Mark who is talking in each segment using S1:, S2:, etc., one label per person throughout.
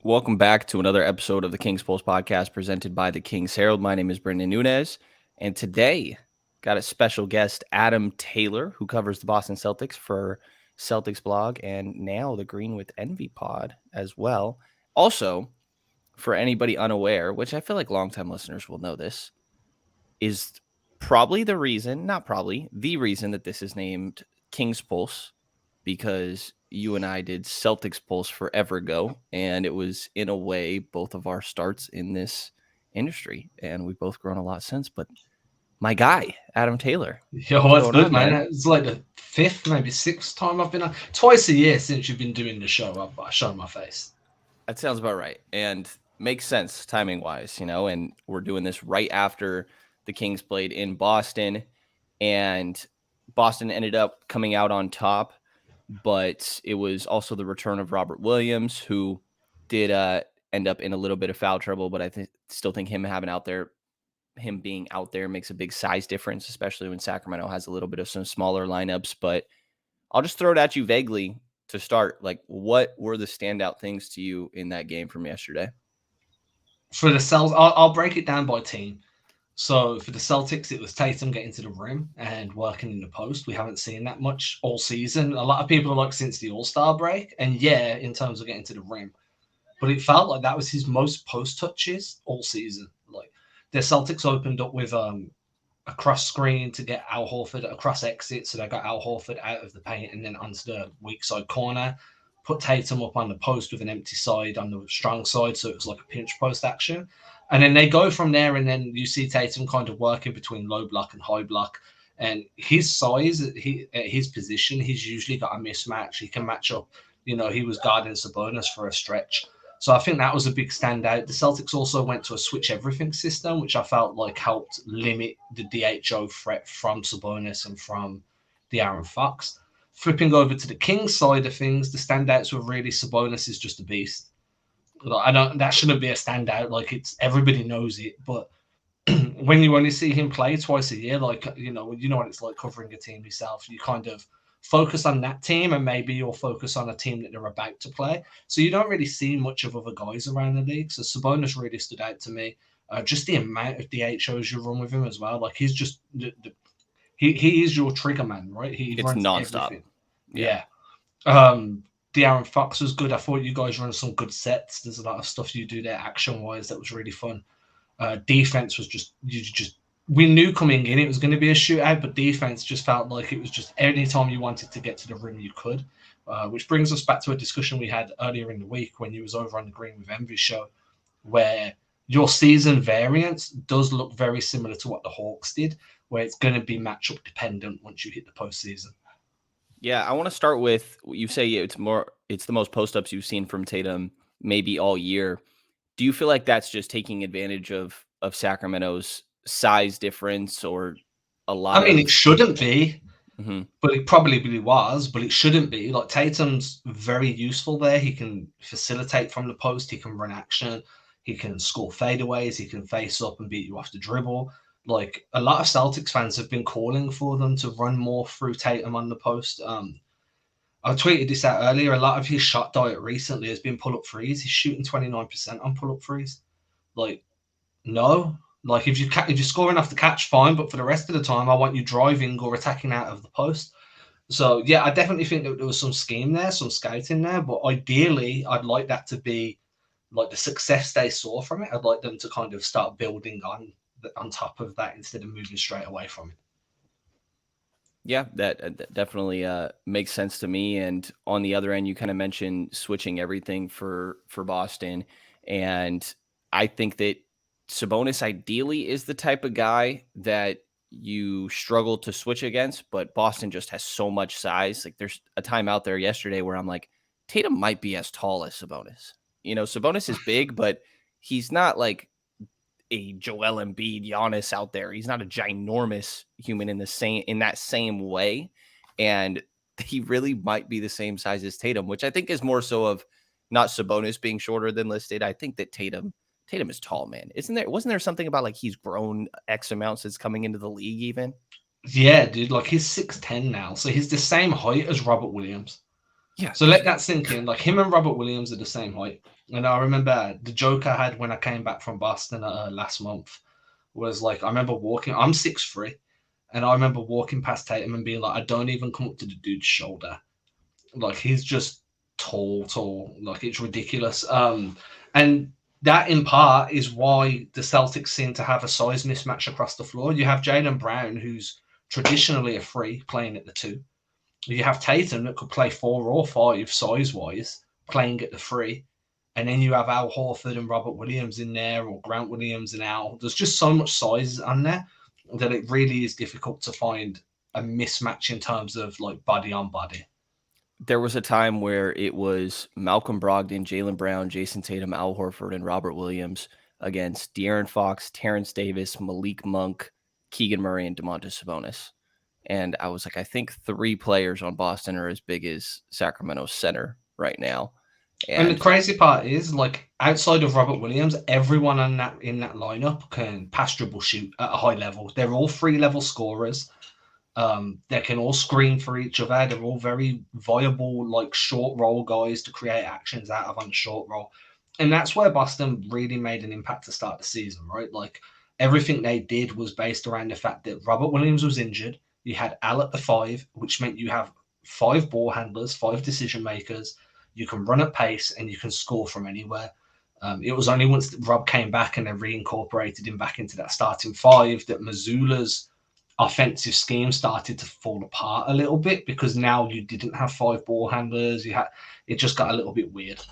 S1: Welcome back to another episode of the Kings Pulse podcast presented by the Kings Herald. My name is Brendan Nunez, and today got a special guest, Adam Taylor, who covers the Boston Celtics for Celtics blog and now the Green with Envy pod as well. Also, for anybody unaware, which I feel like longtime listeners will know this, is probably the reason, not probably, the reason that this is named King's Pulse, because you and I did Celtics Pulse forever ago, and it was in a way both of our starts in this industry, and we've both grown a lot since. But my guy, Adam Taylor,
S2: Yo,
S1: what's
S2: what's
S1: going
S2: good,
S1: on,
S2: man?
S1: man?
S2: It's like the fifth, maybe sixth time I've been on. Twice a year since you've been doing the show. I've shown my face.
S1: That sounds about right, and makes sense timing wise, And we're doing this right after the Kings played in Boston, and Boston ended up coming out on top, but it was also the return of Robert Williams, who did end up in a little bit of foul trouble. But still think him being out there makes a big size difference, especially when Sacramento has a little bit of some smaller lineups. But I'll just throw it at you vaguely to start. Like, what were the standout things to you in that game from yesterday?
S2: For the Celtics, I'll break it down by team. So for the Celtics, it was Tatum getting to the rim and working in the post. We haven't seen that much all season. A lot of people are like since the All Star break, and yeah, in terms of getting to the rim, but it felt like that was his most post touches all season. Like the Celtics opened up with a cross screen to get Al Horford, a cross exit, so they got Al Horford out of the paint and then onto the weak side corner. Put Tatum up on the post with an empty side on the strong side, so it was like a pinch post action. And then they go from there, and then you see Tatum kind of working between low block and high block. And his size, his position, he's usually got a mismatch. He can match up. He was guarding Sabonis for a stretch. So I think that was a big standout. The Celtics also went to a switch everything system, which I felt like helped limit the DHO threat from Sabonis and from the Aaron Fox. Flipping over to the Kings side of things, the standouts were really Sabonis is just a beast. Like, I don't that shouldn't be a standout. Like it's everybody knows it, but when you only see him play twice a year, like you know what it's like covering a team yourself. You kind of focus on that team, and maybe you'll focus on a team that they're about to play. So you don't really see much of other guys around the league. So Sabonis really stood out to me. Just the amount of DHOs you run with him as well. Like he's just he is your trigger man, right? He
S1: It's
S2: runs
S1: nonstop.
S2: everything.
S1: Yeah.
S2: Yeah. The Aaron Fox was good. I thought you guys run some good sets. There's a lot of stuff you do there action wise that was really fun. Defense was just we knew coming in it was going to be a shootout, but defense just felt like it was just any time you wanted to get to the rim you could. Which brings us back to a discussion we had earlier in the week when you was over on the Green with Envy show, where your season variance does look very similar to what the Hawks did, where it's going to be matchup dependent once you hit the postseason.
S1: Yeah, I want to start with you say it's the most post ups you've seen from Tatum maybe all year. Do you feel like that's just taking advantage of Sacramento's size difference or a
S2: I
S1: lot
S2: mean, it
S1: of
S2: shouldn't be,
S1: Mhm.
S2: but it probably really was, but it shouldn't be. Like Tatum's very useful there. He can facilitate from the post, he can run action, he can score fadeaways, he can face up and beat you off the dribble. Like a lot of Celtics fans have been calling for them to run more through Tatum on the post. I tweeted this out earlier. A lot of his shot diet recently has been pull up threes. He's shooting 29% on pull up threes. Like, no. Like if you're scoring off the catch, fine, but for the rest of the time, I want you driving or attacking out of the post. So yeah, I definitely think that there was some scheme there, some scouting there. But ideally, I'd like that to be like the success they saw from it. I'd like them to kind of start building on top of that instead of moving straight away from it.
S1: Yeah, that definitely makes sense to me. And on the other end, you kind of mentioned switching everything for Boston, and I think that Sabonis ideally is the type of guy that you struggle to switch against, but Boston just has so much size. Like there's a time out there yesterday where I'm like, Tatum might be as tall as Sabonis. Sabonis is big, but he's not like a Joel Embiid, Giannis out there. He's not a ginormous human in that same way, and he really might be the same size as Tatum, which I think is more so of not Sabonis being shorter than listed. I think that Tatum is tall, man. Wasn't there something about like he's grown X amount since coming into the league even?
S2: Yeah, dude. Like he's 6'10" now, so he's the same height as Robert Williams.
S1: Yeah,
S2: So let that sink in. Like him and Robert Williams are the same height. And I remember the joke I had when I came back from Boston last month was like, I remember walking, I'm 6'3", and I remember walking past Tatum and being like, I don't even come up to the dude's shoulder. Like he's just tall. Like it's ridiculous. And that in part is why the Celtics seem to have a size mismatch across the floor. You have Jaylen Brown, who's traditionally a free playing at the two. You have Tatum that could play 4 or 5 size wise, playing at the three. And then you have Al Horford and Robert Williams in there, or Grant Williams and Al. There's just so much size on there that it really is difficult to find a mismatch in terms of like body on body.
S1: there was a time where it was Malcolm Brogdon, Jaylen Brown, Jayson Tatum, Al Horford, and Robert Williams against De'Aaron Fox, Terrence Davis, Malik Monk, Keegan Murray, and Domantas Sabonis. And I was like, I think 3 players on Boston are as big as Sacramento's center right now.
S2: And the
S1: And
S2: crazy part is, like, outside of Robert Williams, everyone on that in that lineup can pass, dribble, shoot at a high level. They're all 3 level scorers. They can all screen for each other. They're all very viable, like short roll guys to create actions out of on the short roll. And that's where Boston really made an impact to start the season, right? Like everything they did was based around the fact that Robert Williams was injured. You had Al at the 5, which meant you have 5 ball handlers, 5 decision makers. You can run at pace and you can score from anywhere. It was only once Rob came back and they reincorporated him back into that starting 5 that Missoula's offensive scheme started to fall apart a little bit, because now you didn't have 5 ball handlers. It just got a little bit weird.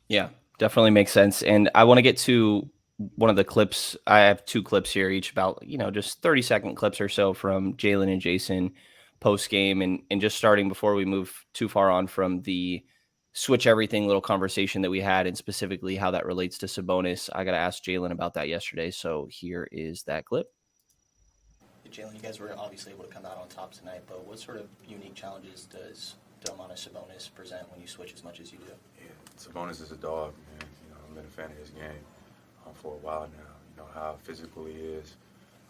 S1: yeah, definitely makes sense. And I want to get to one of the clips. I have 2 clips here, each about, just 30-second clips or so from Jaylen and Jayson post game. And just starting before we move too far on from the switch everything little conversation that we had, and specifically how that relates to Sabonis. I got to ask Jaylen about that yesterday. So here is that clip.
S3: Jaylen, you guys were obviously able to come out on top tonight, but what sort of unique challenges does Domantas Sabonis present when you switch as much as you do?
S4: Yeah, Sabonis is a dog, man. I've been a fan of his game for a while now. How physical he is,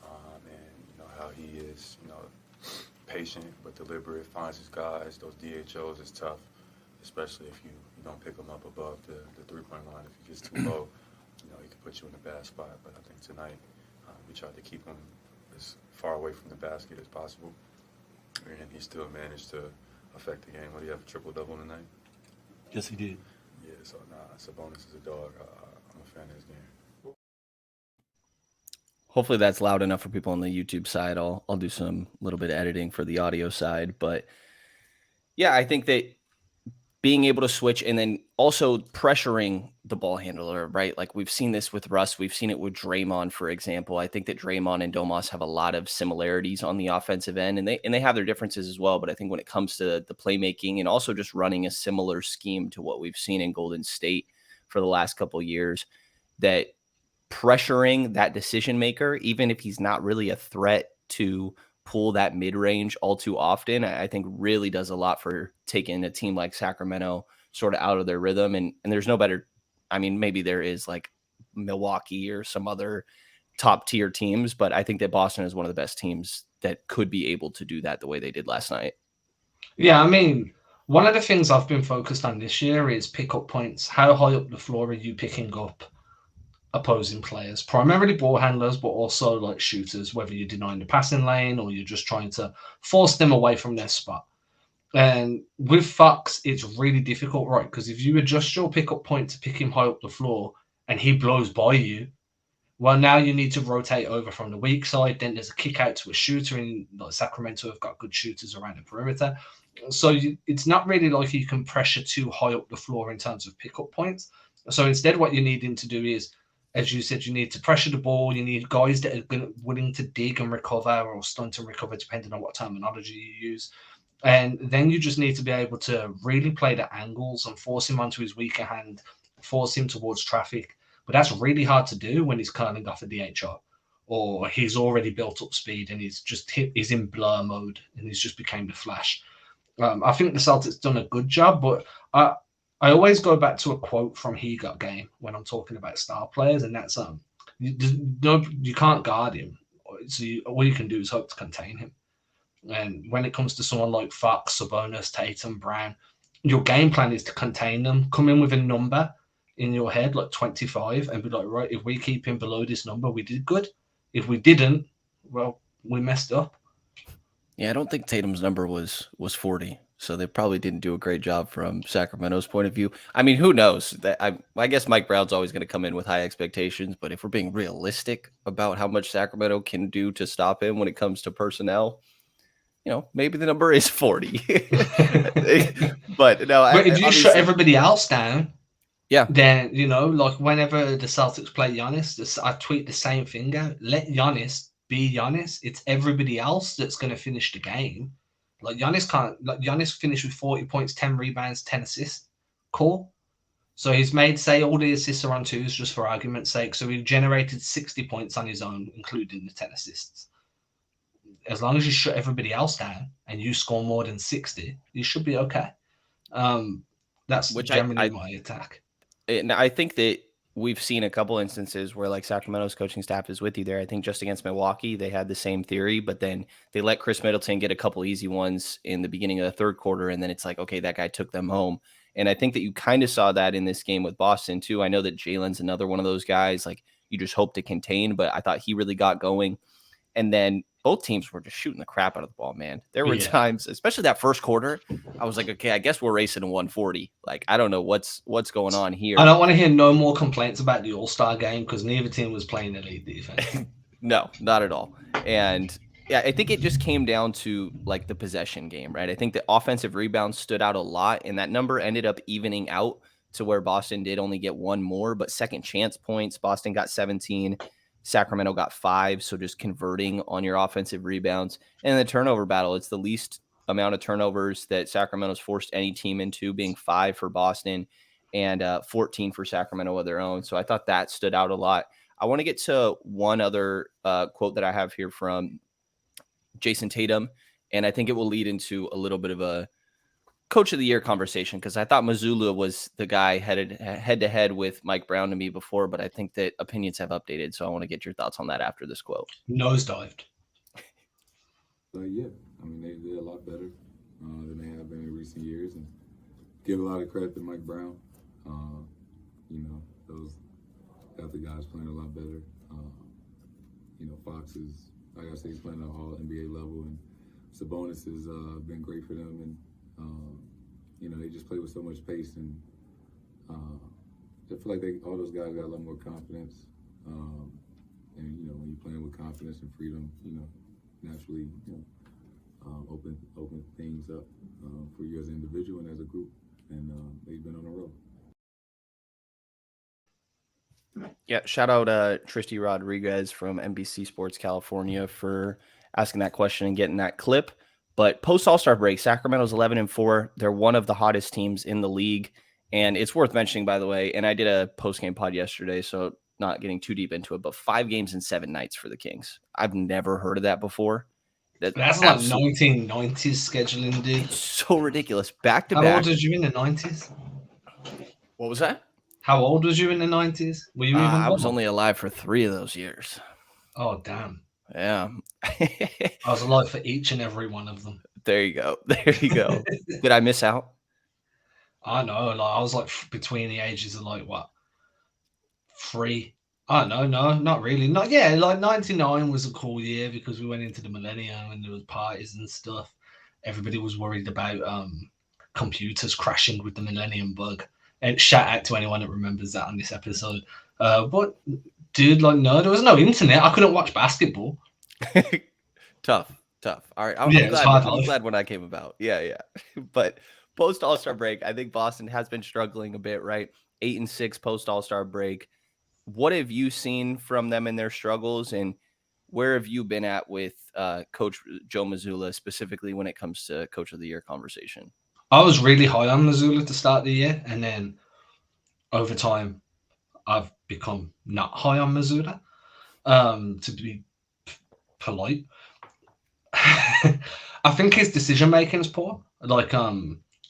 S4: and how he is, patient but deliberate, finds his guys. Those DHOs is tough, especially if you don't pick him up above the 3-point line. If he gets too low, he can put you in a bad spot. But I think tonight we tried to keep him as far away from the basket as possible, and he still managed to affect the game. What do you have, a triple-double tonight?
S5: Yes, he did.
S4: Yeah, so Sabonis is a dog. I'm a fan of his game.
S1: Hopefully that's loud enough for people on the YouTube side. I'll do some little bit of editing for the audio side. But yeah, I think that being able to switch and then also pressuring the ball handler, right? Like we've seen this with Russ. We've seen it with Draymond, for example. I think that Draymond and Domas have a lot of similarities on the offensive end, and they have their differences as well. But I think when it comes to the playmaking and also just running a similar scheme to what we've seen in Golden State for the last couple of years, that pressuring that decision maker, even if he's not really a threat to pull that mid-range all too often, I think really does a lot for taking a team like Sacramento sort of out of their rhythm. And there's no better, I mean, maybe there is like Milwaukee or some other top tier teams, but I think that Boston is one of the best teams that could be able to do that the way they did last night.
S2: Yeah, I mean, one of the things I've been focused on this year is pick up points. How high up the floor are you picking up opposing players, primarily ball handlers, but also like shooters, whether you're denying the passing lane or you're just trying to force them away from their spot. And with Fox, it's really difficult, right? Because if you adjust your pickup point to pick him high up the floor and he blows by you, well, now you need to rotate over from the weak side. Then there's a kick out to a shooter, and like Sacramento have got good shooters around the perimeter. So it's not really like you can pressure too high up the floor in terms of pickup points. So instead, what you need him to do is, as you said, you need to pressure the ball. You need guys that are willing to dig and recover, or stunt and recover, depending on what terminology you use. And then you just need to be able to really play the angles and force him onto his weaker hand, force him towards traffic. But that's really hard to do when he's curling off a DHR, or he's already built up speed and he's in blur mode and he's just became the Flash. I think the Celtics done a good job, but I always go back to a quote from He Got Game when I'm talking about star players, and that's you can't guard him, so all you can do is hope to contain him. And when it comes to someone like Fox, Sabonis, Tatum, Brown, your game plan is to contain them. Come in with a number in your head, like 25, and be like, right, if we keep him below this number, we did good. If we didn't, well, we messed up.
S1: Yeah, I don't think Tatum's number was 40, so they probably didn't do a great job from Sacramento's point of view. I mean, who knows? I guess Mike Brown's always going to come in with high expectations, but if we're being realistic about how much Sacramento can do to stop him when it comes to personnel, maybe the number is 40. But no,
S2: But if you shut
S1: obviously,
S2: everybody else down,
S1: yeah,
S2: then, like whenever the Celtics play Giannis, I tweet the same thing out. Let Giannis be Giannis. It's everybody else that's going to finish the game. Like Giannis finished with 40 points, 10 rebounds, 10 assists. Cool. So he's made, say, all the assists are on twos, just for argument's sake. So he generated 60 points on his own, including the 10 assists. As long as you shut everybody else down and you score more than 60, you should be okay. That's generally my attack.
S1: And I think that we've seen a couple instances where like Sacramento's coaching staff is with you there. I think just against Milwaukee, they had the same theory, but then they let Chris Middleton get a couple easy ones in the beginning of the third quarter. And then it's like, okay, that guy took them home. And I think that you kind of saw that in this game with Boston too. I know that Jaylen's another one of those guys, like you just hope to contain, but I thought he really got going. And then both teams were just shooting the crap out of the ball, man. There were times, especially that first quarter, I was like, okay, I guess we're racing to 140. Like, I don't know what's going on here.
S2: I don't want to hear no more complaints about the All-Star game because neither team was playing elite defense.
S1: No, not at all. And yeah, I think it just came down to like the possession game, right? I think the offensive rebounds stood out a lot, and that number ended up evening out to where Boston did only get one more, but second chance points, Boston got 17. Sacramento got 5, so just converting on your offensive rebounds. And the turnover battle, it's the least amount of turnovers that Sacramento's forced any team into, being 5 for Boston and 14 for Sacramento of their own. So I thought that stood out a lot. I want to get to one other quote that I have here from Jayson Tatum, and I think it will lead into a little bit of a Coach of the Year conversation, because I thought Mazzulla was the guy head-to-head with Mike Brown to me before, but I think that opinions have updated, so I want to get your thoughts on that after this quote.
S2: Nosedived.
S4: Yeah, I mean, they did a lot better than they have been in recent years, and give a lot of credit to Mike Brown. Those other guys playing a lot better. Fox is, like I said, he's playing at all NBA level, and Sabonis has been great for them, and they just play with so much pace, and I feel like all those guys got a lot more confidence. And when you're playing with confidence and freedom, naturally, open things up for you as an individual and as a group. And they've been on a roll.
S1: Yeah, shout out Tristy Rodriguez from NBC Sports California for asking that question and getting that clip. But post All-Star break, Sacramento's 11-4. They're one of the hottest teams in the league. And it's worth mentioning, by the way, and I did a post-game pod yesterday, so not getting too deep into it, but 5 games in 7 nights for the Kings. I've never heard of that before.
S2: That's like 1990s scheduling, dude.
S1: It's so ridiculous. Back-to-back.
S2: How old was you in the 90s?
S1: What was that?
S2: How old was you in the 90s? Were you even
S1: I was only alive for 3 of those years.
S2: Oh, damn.
S1: Yeah.
S2: I was alive for each and every one of them.
S1: There you go. Did I miss out?
S2: I know. Like, I was like between the ages of like what? 3. I don't know. No, not really. Not yeah. Like 99 was a cool year because we went into the millennium and there was parties and stuff. Everybody was worried about computers crashing with the millennium bug. And shout out to anyone that remembers that on this episode. But dude, like, no, there was no internet. I couldn't watch basketball.
S1: Tough. All right. I'm glad when I came about. Yeah. But post All-Star break, I think Boston has been struggling a bit, right? 8-6 post All-Star break. What have you seen from them in their struggles, and where have you been at with Coach Joe Mazzulla, specifically when it comes to Coach of the Year conversation?
S2: I was really high on Mazzulla to start the year, and then over time, I've become not high on Mazzulla, to be polite. I think his decision making is poor. Like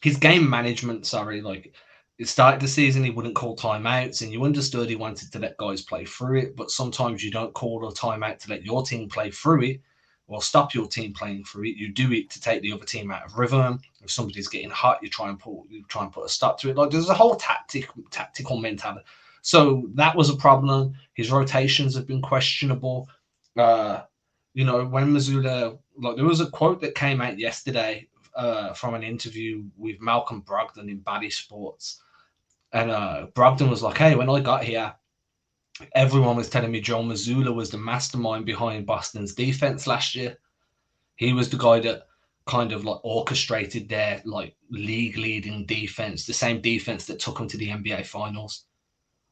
S2: his game management, like it started the season, he wouldn't call timeouts, and you understood he wanted to let guys play through it, but sometimes you don't call a timeout to let your team play through it or stop your team playing through it. You do it to take the other team out of rhythm. If somebody's getting hot, you try and put a stop to it. Like there's a whole tactical mentality. So that was a problem. His rotations have been questionable. You know, when Mazzulla, like there was a quote that came out yesterday from an interview with Malcolm Brogdon in Bally Sports, and Brogdon was like, "Hey, when I got here, everyone was telling me Joe Mazzulla was the mastermind behind Boston's defense last year. He was the guy that kind of like orchestrated their like league leading defense, the same defense that took them to the NBA finals.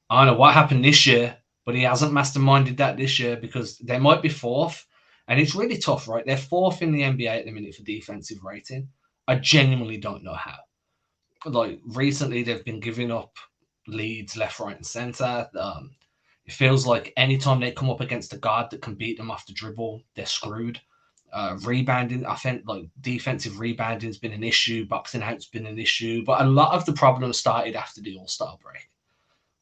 S2: I don't know what happened this year, but he hasn't masterminded that this year because they might be fourth. And it's really tough, right? They're fourth in the NBA at the minute for defensive rating. I genuinely don't know how. Like recently, they've been giving up leads left, right, and center. It feels like anytime they come up against a guard that can beat them off the dribble, they're screwed. Rebounding, I think like defensive rebounding has been an issue. Boxing out's been an issue, but a lot of the problems started after the All-Star break.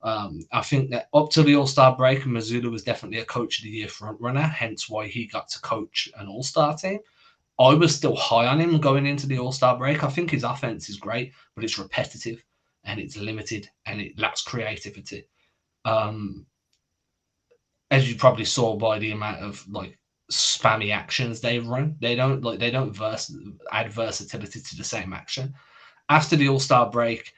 S2: I think that up to the All-Star break, Mazzulla was definitely a Coach of the Year front runner, hence why he got to coach an All-Star team. I was still high on him going into the All-Star break. I think his offense is great, but it's repetitive and it's limited and it lacks creativity. As you probably saw by the amount of like spammy actions they run, they don't add versatility to the same action. After the All-Star break,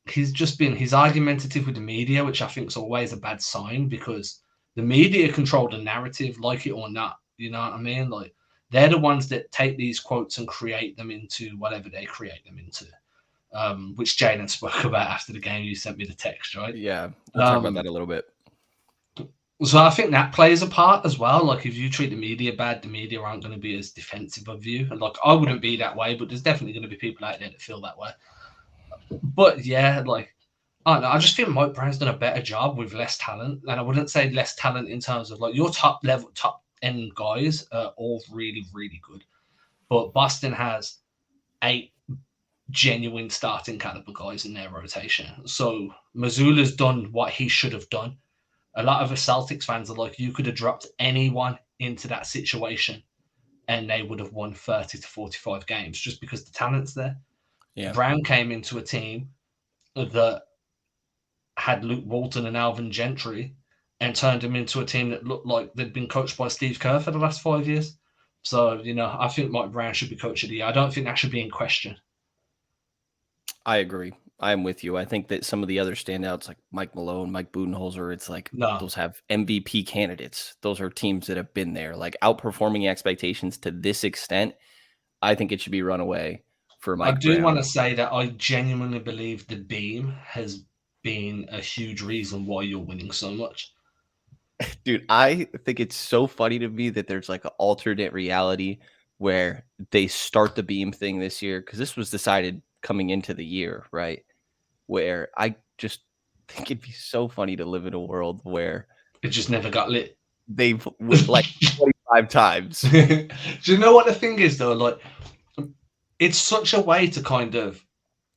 S2: he's argumentative with the media, which I think is always a bad sign because the media control the narrative, like it or not. You know what I mean? Like they're the ones that take these quotes and create them into whatever they create them into. Which Jaylen spoke about after the game. You sent me the text, right?
S1: Yeah, we'll talk about that a little bit.
S2: So I think that plays a part as well. Like if you treat the media bad, the media aren't going to be as defensive of you. And like I wouldn't be that way, but there's definitely going to be people out there that feel that way. But yeah, like I don't know. I just think Mike Brown's done a better job with less talent, and I wouldn't say less talent in terms of like your top end guys are all really, really good. But Boston has 8 genuine starting caliber guys in their rotation. So Mazzulla's done what he should have done. A lot of the Celtics fans are like, you could have dropped anyone into that situation and they would have won 30 to 45 games just because the talent's there. Yeah. Brown came into a team that had Luke Walton and Alvin Gentry and turned him into a team that looked like they'd been coached by Steve Kerr for the last 5 years. So, you know, I think Mike Brown should be coach of the year. I don't think that should be in question.
S1: I agree. I'm with you. I think that some of the other standouts like Mike Malone, Mike Budenholzer, it's like those have MVP candidates. Those are teams that have been there, like outperforming expectations to this extent. I think it should be run away for Mike Brown.
S2: I do want to say that I genuinely believe the beam has been a huge reason why you're winning so much.
S1: Dude, I think it's so funny to me that there's like an alternate reality where they start the beam thing this year because this was decided coming into the year, right? Where I just think it'd be so funny to live in a world where
S2: it just never got lit.
S1: They've like 25 times.
S2: Do you know what the thing is though? Like, it's such a way to kind of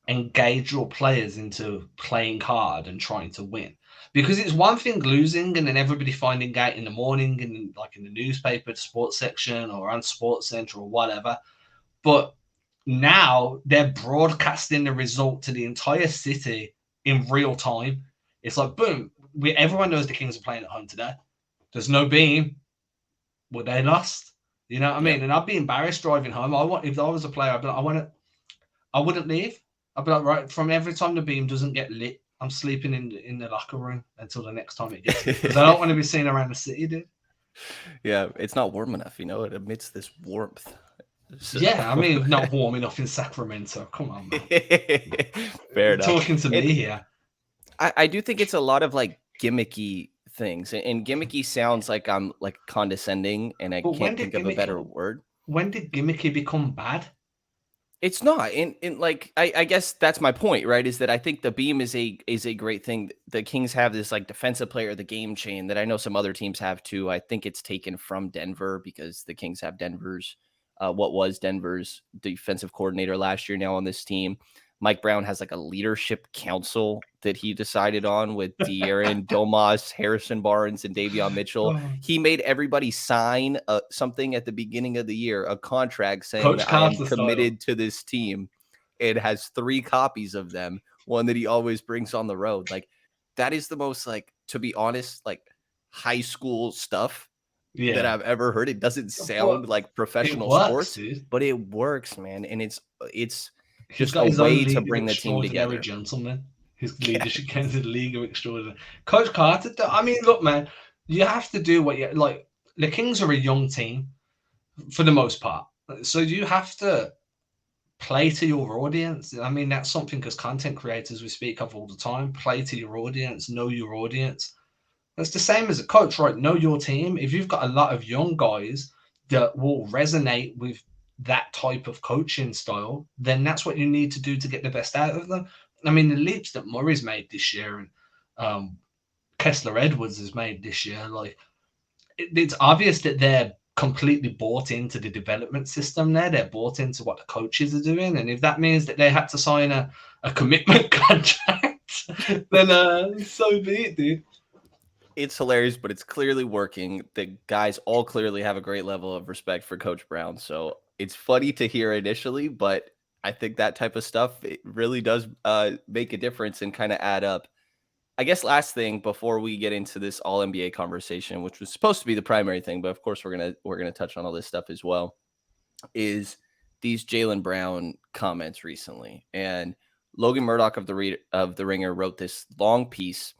S2: engage your players into playing hard and trying to win. Because it's one thing losing and then everybody finding out in the morning and like in the newspaper, the sports section or on Sports Center or whatever. But now they're broadcasting the result to the entire city in real time. It's like, boom, everyone knows the Kings are playing at home today. There's no beam. Well, they lost. You know what I mean? And I'd be embarrassed driving home. If I was a player, I'd be like, I wouldn't leave. I'd be like, right, from every time the beam doesn't get lit, I'm sleeping in the locker room until the next time it gets lit. Because I don't want to be seen around the city, dude.
S1: Yeah, it's not warm enough, you know? It emits this warmth.
S2: So. Yeah, I mean, not warm enough in Sacramento. Come on, man.
S1: Fair enough.
S2: Talking to me here.
S1: I do think it's a lot of like gimmicky things, and gimmicky sounds like I'm like condescending, and I can't think of a better word.
S2: When did gimmicky become bad?
S1: It's not. In like I guess that's my point, right? Is that I think the beam is a great thing. The Kings have this like defensive player, the game chain that I know some other teams have too. I think it's taken from Denver because the Kings have Denver's what was Denver's defensive coordinator last year now on this team. Mike Brown has like a leadership council that he decided on with De'Aaron, Domas, Harrison Barnes, and Davion Mitchell. He made everybody sign something at the beginning of the year, a contract saying that I am committed to this team. and has 3 copies of them, one that he always brings on the road. Like, that is the most, like, to be honest, like, high school stuff that
S2: Yeah.
S1: I've ever heard. It doesn't
S2: But
S1: sound like
S2: it
S1: professional
S2: works,
S1: sports,
S2: dude.
S1: but it works, man. And it's
S2: He's
S1: just
S2: got
S1: a
S2: his own
S1: way to
S2: league of
S1: bring the team
S2: extraordinary
S1: together.
S2: gentlemen. His
S1: Yeah.
S2: leadership gains the league of extraordinary. Coach Carter, I mean, look, man, you have to do what you like. The Kings are a young team for the most part, so you have to play to your audience. I mean, that's something as content creators we speak of all the time. Play to your audience, know your audience. That's the same as a coach, right? Know your team. If you've got a lot of young guys that will resonate with that type of coaching style, then that's what you need to do to get the best out of them. I mean, the leaps that Murray's made this year and Kessler Edwards has made this year, like it's obvious that they're completely bought into the development system there. They're bought into what the coaches are doing. And if that means that they had to sign a commitment contract, then so be it, dude.
S1: It's hilarious, but it's clearly working. The guys all clearly have a great level of respect for Coach Brown. So it's funny to hear initially, but I think that type of stuff, it really does make a difference and kind of add up. I guess last thing before we get into this all NBA conversation, which was supposed to be the primary thing, but of course we're gonna touch on all this stuff as well, is these Jaylen Brown comments recently. And Logan Murdoch of the Ringer wrote this long piece,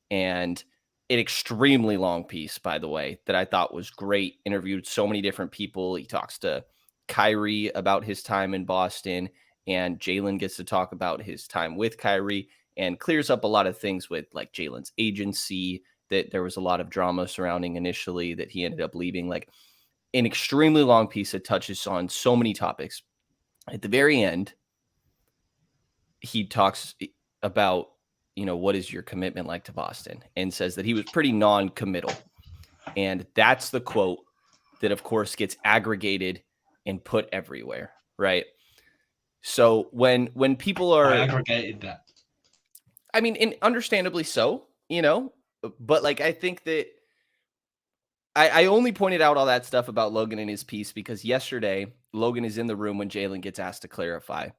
S1: and an extremely long piece, by the way, that I thought was great. Interviewed so many different people. He talks to Kyrie about his time in Boston, and Jaylen gets to talk about his time with Kyrie and clears up a lot of things with like Jaylen's agency that there was a lot of drama surrounding initially that he ended up leaving. Like an extremely long piece that touches on so many topics. At the very end, he talks about, what is your commitment like to Boston, and says that he was pretty non-committal. And that's the quote that, of course, gets aggregated and put everywhere, right? So when people
S2: I
S1: are,
S2: aggregated that.
S1: I mean, and understandably so, but like, I think that I only pointed out all that stuff about Logan in his piece because yesterday Logan is in the room when Jaylen gets asked to clarify.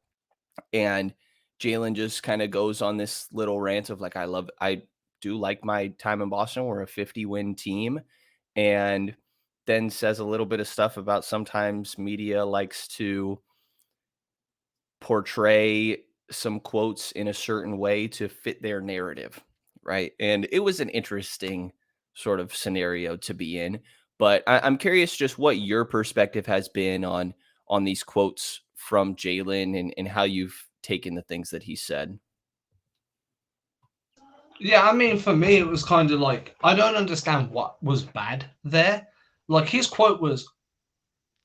S1: And Jaylen just kind of goes on this little rant of like, I do like my time in Boston. We're a 50-win team. And then says a little bit of stuff about sometimes media likes to portray some quotes in a certain way to fit their narrative, right? And it was an interesting sort of scenario to be in. But I'm curious just what your perspective has been on these quotes from Jaylen and how you've taken the things that he said.
S2: Yeah, I mean, for me, it was kind of like, I don't understand what was bad there. Like, his quote was,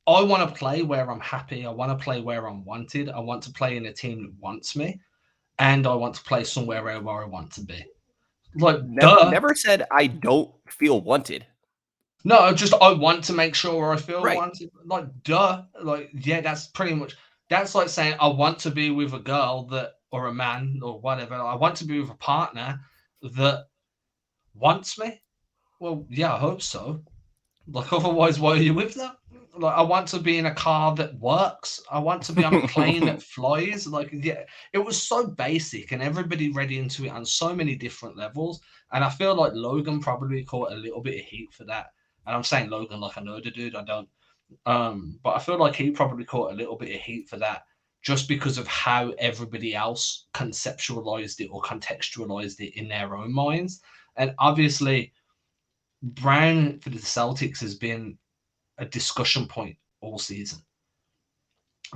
S2: I want to play where I'm happy. I want to play where I'm wanted. I want to play in a team that wants me. And I want to play somewhere where I want to be. Like, duh.
S1: Never said I don't feel wanted.
S2: No, just I want to make sure I feel
S1: Right.
S2: wanted. Like, duh. Like, yeah, that's pretty much, that's like saying I want to be with a girl that, or a man or whatever. I want to be with a partner that wants me. Well, yeah, I hope so. Like, otherwise, why are you with them? Like, I want to be in a car that works. I want to be on a plane that flies. Like, yeah, it was so basic, and everybody read into it on so many different levels. And I feel like Logan probably caught a little bit of heat for that. And I'm saying Logan like I know the dude, I don't. But I feel like he probably caught a little bit of heat for that, just because of how everybody else conceptualized it or contextualized it in their own minds. And obviously, Brown for the Celtics has been a discussion point all season.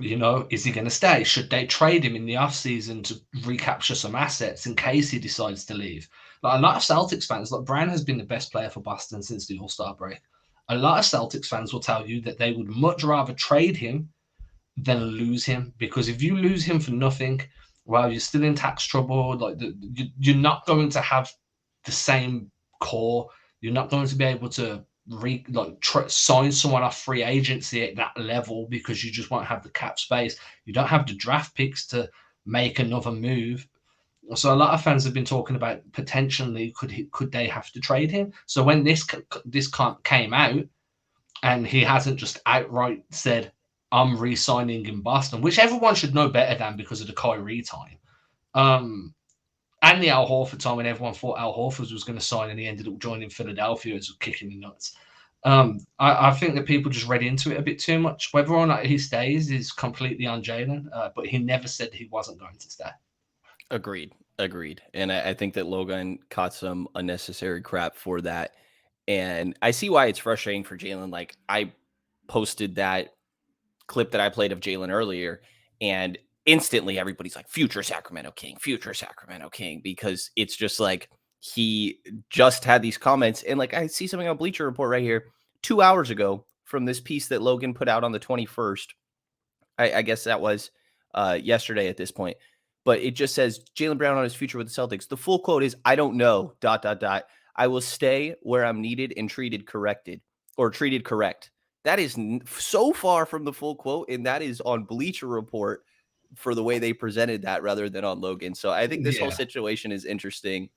S2: Is he going to stay? Should they trade him in the offseason to recapture some assets in case he decides to leave? Like, a lot of Celtics fans, like, Brown has been the best player for Boston since the All-Star break. A lot of Celtics fans will tell you that they would much rather trade him than lose him, because if you lose him for nothing, well, you're still in tax trouble. Like, you're not going to have the same core. You're not going to be able to sign someone off free agency at that level because you just won't have the cap space. You don't have the draft picks to make another move. So a lot of fans have been talking about potentially could they have to trade him. So when this came out and he hasn't just outright said I'm re-signing in Boston, which everyone should know better than because of the Kyrie time. And the Al Horford time when everyone thought Al Horford was going to sign and he ended up joining Philadelphia as kicking the nuts. I think that people just read into it a bit too much. Whether or not he stays is completely on Jaylen, but he never said he wasn't going to stay.
S1: Agreed. And I think that Logan caught some unnecessary crap for that. And I see why it's frustrating for Jaylen. Like, I posted that clip that I played of Jaylen earlier, and instantly everybody's like, future Sacramento King, because it's just like he just had these comments. And like, I see something on Bleacher Report right here 2 hours ago from this piece that Logan put out on the 21st. I guess that was yesterday at this point. But it just says Jaylen Brown on his future with the Celtics. The full quote is, I don't know, ... I will stay where I'm needed and treated correct. That is so far from the full quote, and that is on Bleacher Report for the way they presented that rather than on Logan. So I think this whole situation is interesting.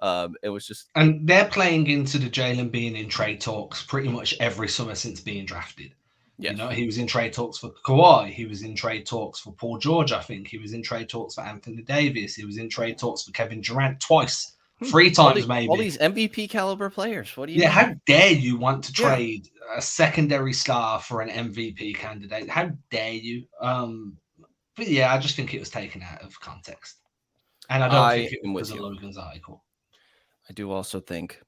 S1: It was just...
S2: And they're playing into the Jaylen being in trade talks pretty much every summer since being drafted. Yes. You know, he was in trade talks for Kawhi. He was in trade talks for Paul George, I think. He was in trade talks for Anthony Davis. He was in trade talks for Kevin Durant twice. 3 times, maybe.
S1: All these MVP caliber players. What do you mean?
S2: How dare you want to trade a secondary star for an MVP candidate? How dare you? But yeah, I just think it was taken out of context. And I don't think it was a Logan's article.
S1: I do also think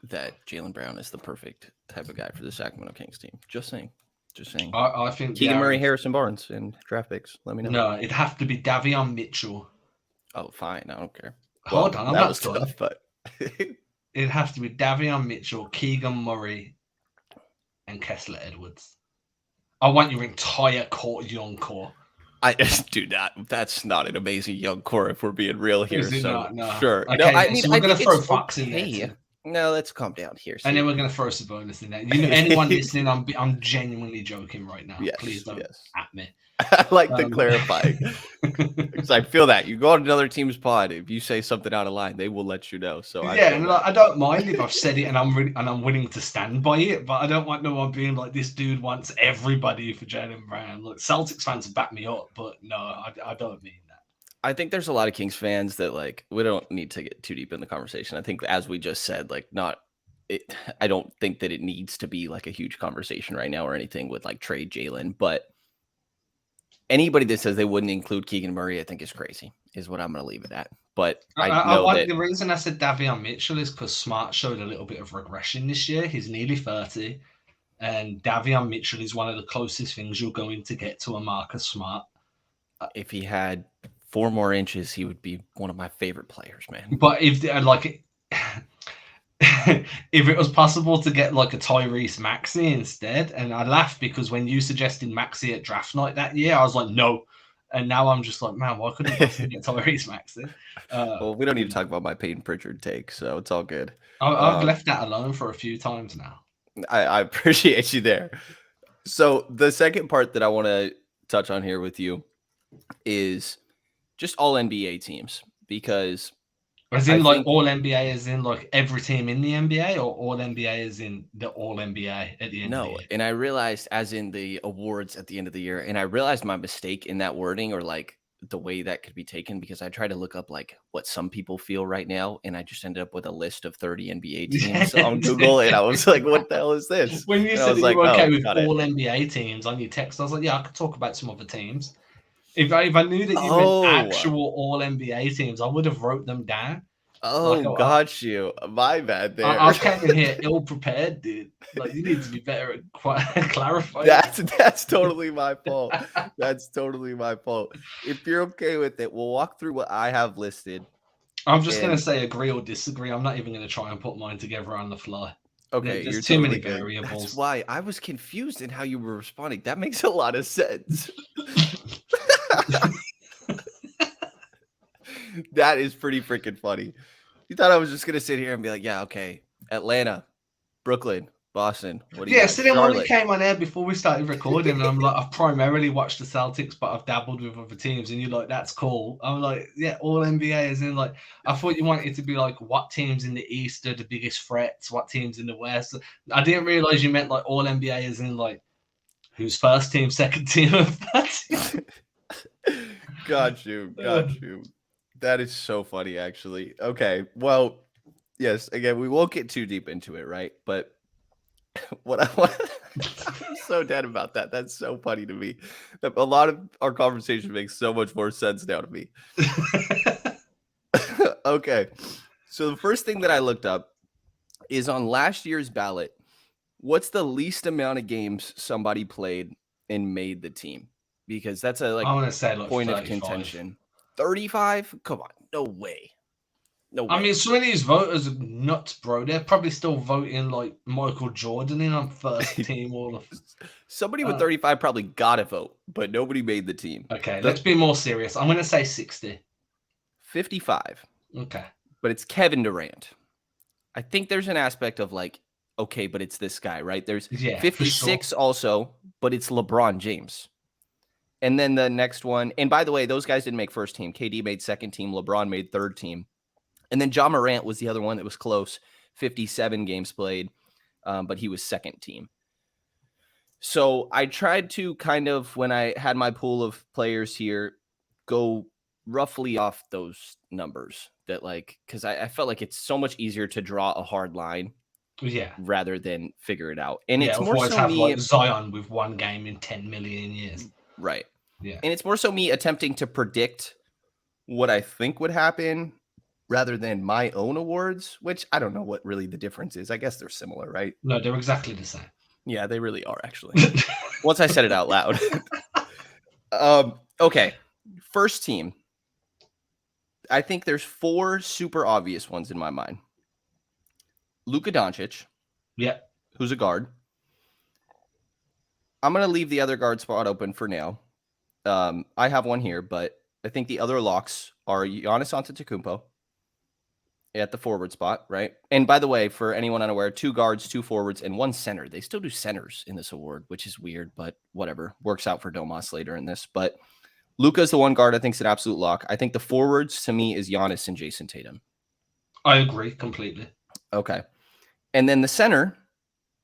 S1: that Jaylen Brown is the perfect type of guy for the Sacramento Kings team. Just saying.
S2: I think
S1: Keegan Murray, Harrison Barnes, and draft picks. Let me know.
S2: No, it'd have to be Davion Mitchell.
S1: Oh, fine. I don't care.
S2: Hold on,
S1: that was tough, but
S2: it'd have to be Davion Mitchell, Keegan Murray, and Kessler Edwards. I want your entire young core.
S1: I just do not. That's not an amazing young core if we're being real here.
S2: Is it not? No.
S1: Sure.
S2: Okay,
S1: no, I mean,
S2: so we're going to throw Fox in there. Too.
S1: No, let's calm down here.
S2: And then we're going to throw Sabonis in there. You know, anyone listening, I'm genuinely joking right now.
S1: Yes,
S2: please don't at me.
S1: I like to clarify because I feel that you go on another team's pod, if you say something out of line, they will let you know. So
S2: I don't mind if I've said it and I'm willing to stand by it, but I don't want no one being like, this dude wants everybody for Jaylen Brown. Look, Celtics fans back me up, but no, I don't mean that.
S1: I think there's a lot of Kings fans that like, we don't need to get too deep in the conversation. I think, as we just said, like, I don't think that it needs to be like a huge conversation right now or anything with like trade Jaylen, but anybody that says they wouldn't include Keegan Murray, I think is crazy, is what I'm going to leave it at. But
S2: the reason I said Davion Mitchell is because Smart showed a little bit of regression this year. He's nearly 30, and Davion Mitchell is one of the closest things you're going to get to a Marcus Smart.
S1: If he had 4 more inches, he would be one of my favorite players, man.
S2: But if if it was possible to get like a Tyrese Maxey instead, and I laughed because when you suggested Maxey at draft night that year, I was like, no. And now I'm just like, man, why couldn't I get Tyrese Maxey?
S1: Well, we don't need to talk about my Peyton Pritchard take, so it's all good.
S2: I've left that alone for a few times now.
S1: I appreciate you there. So the second part that I want to touch on here with you is just all NBA teams, because
S2: as in like all NBA as in like every team in the NBA, or all NBA as in the all NBA at the end of the year?
S1: And I realized as in the awards at the end of the year, and I realized my mistake in that wording, or like the way that could be taken, because I tried to look up like what some people feel right now, and I just ended up with a list of 30 NBA teams on Google, and I was like, what the hell is this?
S2: When you said you were okay with all NBA teams on your text, I was like, yeah, I could talk about some other teams. If I knew that you meant actual all NBA teams, I would have wrote them down.
S1: Oh, got you. My bad there.
S2: I came in here ill prepared, dude. Like, you need to be better at clarifying.
S1: That's totally my fault. That's totally my fault. If you're okay with it, we'll walk through what I have listed.
S2: I'm just going to say agree or disagree. I'm not even going to try and put mine together on the fly.
S1: Okay,
S2: there's too many variables.
S1: That's why I was confused in how you were responding. That makes a lot of sense. That is pretty freaking funny. You thought I was just gonna sit here and be like, yeah, okay, Atlanta, Brooklyn, Boston. What do you got?
S2: So then Charlotte. When we came on air before we started recording, and I'm like, I've primarily watched the Celtics, but I've dabbled with other teams, and you're like, that's cool. I'm like, yeah, all NBA is in. Like, I thought you wanted it to be like, what teams in the East are the biggest threats, what teams in the West. I didn't realize you meant like all NBA is in like Who's first team, second team, and third team?
S1: Got you. That is so funny, actually. Okay, well, yes. Again, we won't get too deep into it, right? But what I want, I'm so dead about that. That's so funny to me. A lot of our conversation makes so much more sense now to me. Okay, so the first thing that I looked up is on last year's ballot. What's the least amount of games somebody played and made the team? Because that's a
S2: I'm gonna say like
S1: point
S2: 35.
S1: of contention. 35? Come on, no way. No way.
S2: I mean, some of these voters are nuts, bro. They're probably still voting like Michael Jordan in on first team all of.
S1: Somebody with 35 probably got a vote, but nobody made the team.
S2: Okay, let's be more serious. I'm gonna say 60.
S1: 55.
S2: Okay.
S1: But it's Kevin Durant. I think there's an aspect of like, okay, but it's this guy, right? There's 56 also, but it's LeBron James. And then the next one, and by the way, those guys didn't make first team. KD made second team. LeBron made third team. And then Ja Morant was the other one that was close. 57 games played, but he was second team. So I tried to kind of, when I had my pool of players here, go roughly off those numbers that like, because I felt like it's so much easier to draw a hard line rather than figure it out. And it's more so
S2: have
S1: me
S2: like Zion with one game in 10 million years.
S1: Right.
S2: Yeah.
S1: And it's more so me attempting to predict what I think would happen rather than my own awards, which I don't know what really the difference is. I guess they're similar, right?
S2: No, they're exactly the same.
S1: Yeah, they really are, actually. Once I said it out loud. Okay. First team. I think there's 4 super obvious ones in my mind. Luka Doncic.
S2: Yeah.
S1: Who's a guard. I'm going to leave the other guard spot open for now. I have one here, but I think the other locks are Giannis Antetokounmpo at the forward spot, right? And by the way, for anyone unaware, 2 guards, 2 forwards, and 1 center. They still do centers in this award, which is weird, but whatever. Works out for Domas later in this. But Luka's the one guard I think is an absolute lock. I think the forwards to me is Giannis and Jayson Tatum.
S2: I agree completely.
S1: Okay. And then the center,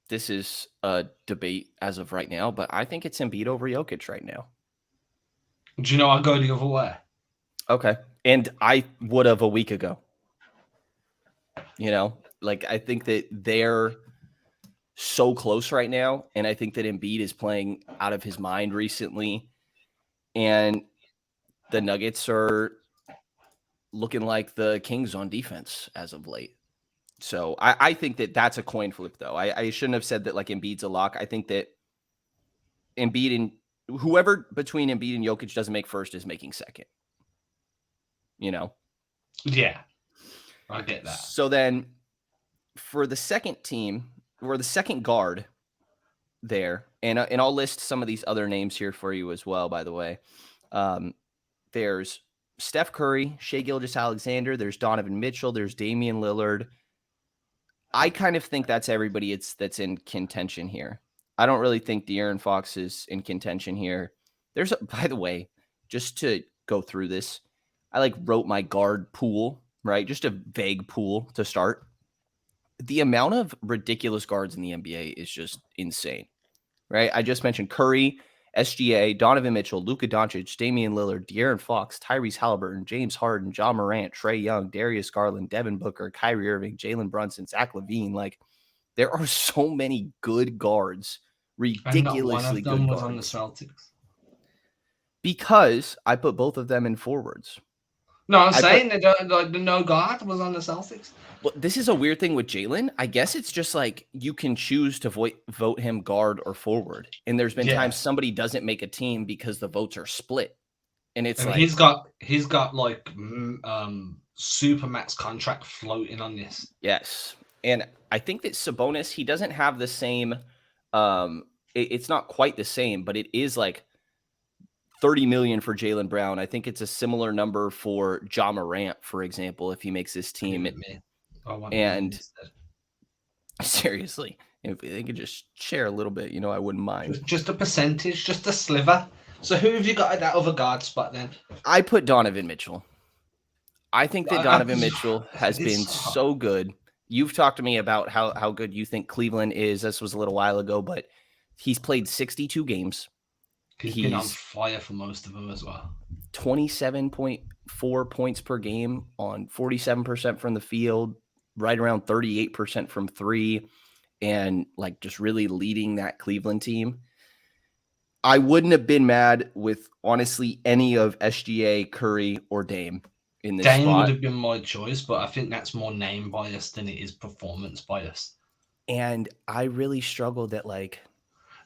S1: this is a debate as of right now, but I think it's Embiid over Jokic right now.
S2: Do you know I go the other way?
S1: Okay. And I would have a week ago. You know, like I think that they're so close right now. And I think that Embiid is playing out of his mind recently. And the Nuggets are looking like the Kings on defense as of late. So I think that that's a coin flip, though. I shouldn't have said that like Embiid's a lock. I think that Embiid and whoever between Embiid and Jokic doesn't make first is making second. You know?
S2: Yeah. I get that.
S1: So then for the second team, or the second guard there, and I'll list some of these other names here for you as well, by the way. There's Steph Curry, Shai Gilgeous-Alexander, there's Donovan Mitchell, there's Damian Lillard. I kind of think that's everybody that's in contention here. I don't really think De'Aaron Fox is in contention here. By the way, just to go through this, I wrote my guard pool, right? Just a vague pool to start. The amount of ridiculous guards in the NBA is just insane, right? I just mentioned Curry, SGA, Donovan Mitchell, Luka Doncic, Damian Lillard, De'Aaron Fox, Tyrese Halliburton, James Harden, Ja Morant, Trae Young, Darius Garland, Devin Booker, Kyrie Irving, Jalen Brunson, Zach LaVine. There are so many good guards, ridiculously good guards.
S2: One of them was on the Celtics.
S1: Because I put both of them in forwards.
S2: No, I'm saying that the no guard was on the Celtics.
S1: Well, this is a weird thing with Jaylen. I guess it's just you can choose to vote him guard or forward. And there's been times somebody doesn't make a team because the votes are split. And it's
S2: he's got Supermax contract floating on this.
S1: Yes. And I think that Sabonis, he doesn't have the same it's not quite the same, but it is $30 million for Jaylen Brown. I think it's a similar number for Ja Morant, for example, if he makes this team. And seriously, if they could just share a little bit, I wouldn't mind.
S2: Just a percentage, just a sliver. So who have you got at that other guard spot then?
S1: I put Donovan Mitchell. I think that Donovan Mitchell has been so good. You've talked to me about how good you think Cleveland is. This was a little while ago, but He's played 62 games.
S2: He's been on fire for most of them as well.
S1: 27.4 points per game on 47% from the field, right around 38% from three, and like just really leading that Cleveland team. I wouldn't have been mad with honestly any of SGA, Curry, or Dame in this
S2: Dame
S1: spot.
S2: would have been my choice, but I think that's more name bias than it is performance bias.
S1: And I really struggled that like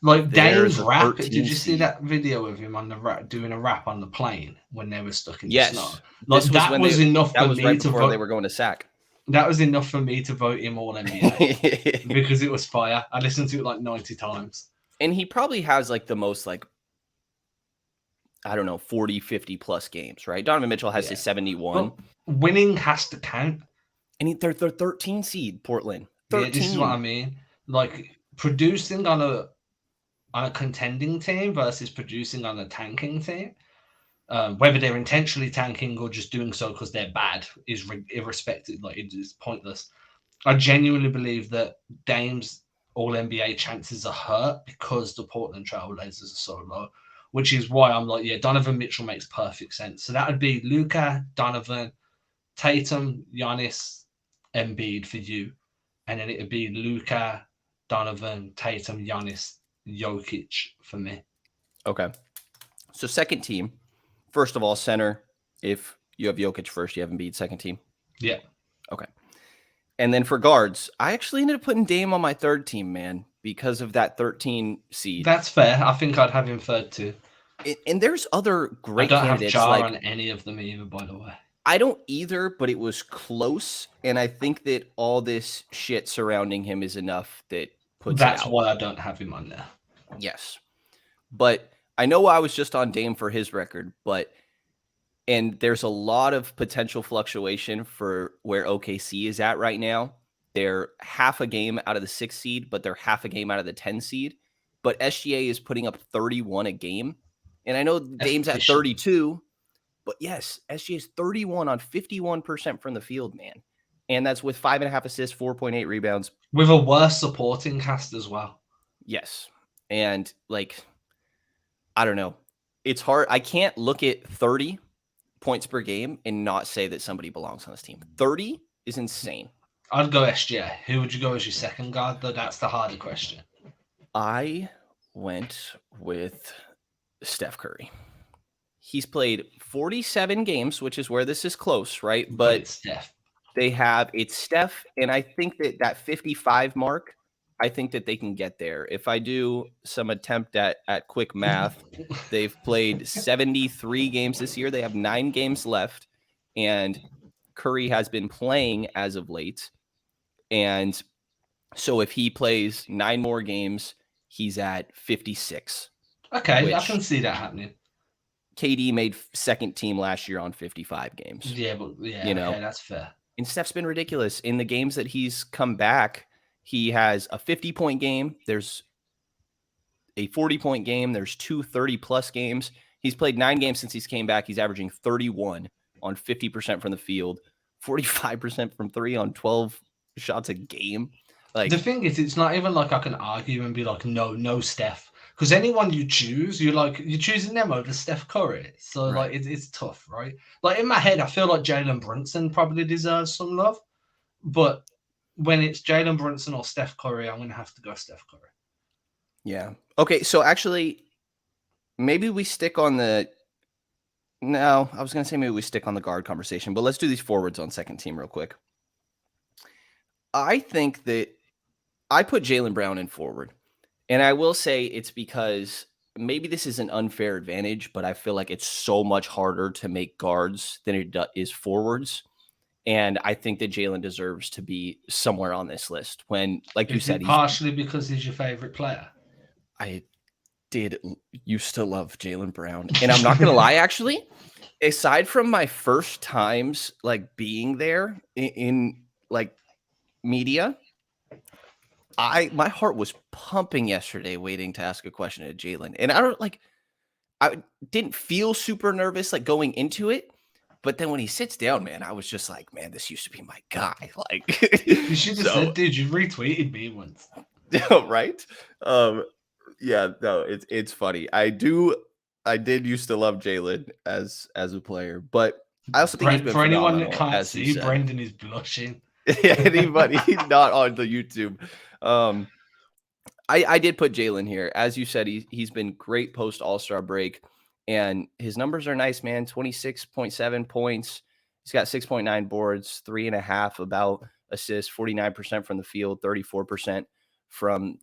S2: Dame's rap. Did you see
S1: seed.
S2: that video of him on the doing a rap on the plane when they were stuck in the
S1: Yes.
S2: snow?
S1: That was
S2: enough
S1: that
S2: for
S1: was
S2: me
S1: right
S2: to
S1: before
S2: vote.
S1: they were going to sack.
S2: That was enough for me to vote him all NBA because it was fire. I listened to it like 90 times.
S1: And he probably has like the most like, I don't know, 40, 50 plus games, right? Donovan Mitchell has his 71.
S2: But winning has to count.
S1: And they're 13 seed, Portland. 13.
S2: Yeah, this is what I mean. Like producing on a contending team versus producing on a tanking team. Whether they're intentionally tanking or just doing so because they're bad is irrespective. Like it is pointless. I genuinely believe that Dame's All-NBA chances are hurt because the Portland Trailblazers are so low, which is why I'm like, yeah, Donovan Mitchell makes perfect sense. So that would be Luka, Donovan, Tatum, Giannis, Embiid for you, and then it would be Luka, Donovan, Tatum, Giannis, Jokic for me.
S1: Okay. So second team. First of all, center. If you have Jokic first, you have Embiid second team.
S2: Yeah.
S1: Okay. And then for guards, I actually ended up putting Dame on my third team, man, because of that 13 seed.
S2: That's fair. I think I'd have him third too.
S1: And there's other great candidates.
S2: I don't have Jar on any of them either, by the way.
S1: I don't either, but it was close. And I think that all this shit surrounding him is enough that puts
S2: That's
S1: it out.
S2: why I don't have him on there.
S1: Yes. But I know I was just on Dame for his record, and there's a lot of potential fluctuation for where OKC is at right now. They're half a game out of the 6th seed, but they're half a game out of the 10 seed. But SGA is putting up 31 a game. And I know Dame's at 32, but yes, SGA is 31 on 51% from the field, man. And that's with 5.5 assists, 4.8 rebounds.
S2: With a worse supporting cast as well.
S1: Yes. And like, I don't know. It's hard. I can't look at 30 points per game and not say that somebody belongs on this team. 30 is insane.
S2: I'd go SGA. Who would you go as your second guard, though? That's the harder question.
S1: I went with Steph Curry. He's played 47 games, which is where this is close, right? But
S2: it's Steph.
S1: It's Steph, and I think that 55 mark, I think that they can get there. If I do some attempt at quick math, they've played 73 games this year. They have 9 games left, and Curry has been playing as of late. And so if he plays 9 more games, he's at 56.
S2: Okay, I can see that happening.
S1: KD made second team last year on 55 games.
S2: Yeah, but okay, that's fair.
S1: And Steph's been ridiculous. In the games that he's come back, he has a 50-point game. There's a 40-point game. There's 2 30-plus games. He's played 9 games since he's came back. He's averaging 31 on 50% from the field, 45% from 3 on 12 shots a game. Like
S2: the thing is, it's not even like I can argue and be like, no, Steph. Because anyone you choose, you're choosing them over Steph Curry. So
S1: right.
S2: like it's tough, right? Like in my head, I feel like Jalen Brunson probably deserves some love. But when it's Jalen Brunson or Steph Curry, I'm gonna have to go Steph Curry.
S1: Yeah. Okay, so actually maybe we stick on the no, I was gonna say maybe we stick on the guard conversation, but let's do these forwards on second team real quick. I think that I put Jaylen Brown in forward. And I will say it's because maybe this is an unfair advantage, but I feel like it's so much harder to make guards than it is forwards. And I think that Jaylen deserves to be somewhere on this list. When, like you said,
S2: partially because he's your favorite player.
S1: I used to love Jaylen Brown. And I'm not going to lie, actually, aside from my first times like being there in like media, my heart was pumping yesterday waiting to ask a question to Jaylen. And I didn't feel super nervous like going into it. But then when he sits down, man, I was just like, man, this used to be my guy. Like
S2: you should have said, dude, you retweeted me once.
S1: Right? Yeah, no, it's funny. I did used to love Jaylen as a player, but I also think he's been
S2: For anyone that
S1: phenomenal,
S2: can't
S1: as you
S2: see,
S1: said.
S2: Brendan is blushing.
S1: Anybody not on the YouTube. Um, I did put Jaylen here. As you said, he's been great post All-Star break, and his numbers are nice, man. 26.7 points. He's got 6.9 boards, 3.5 about assists, 49% from the field, 34% from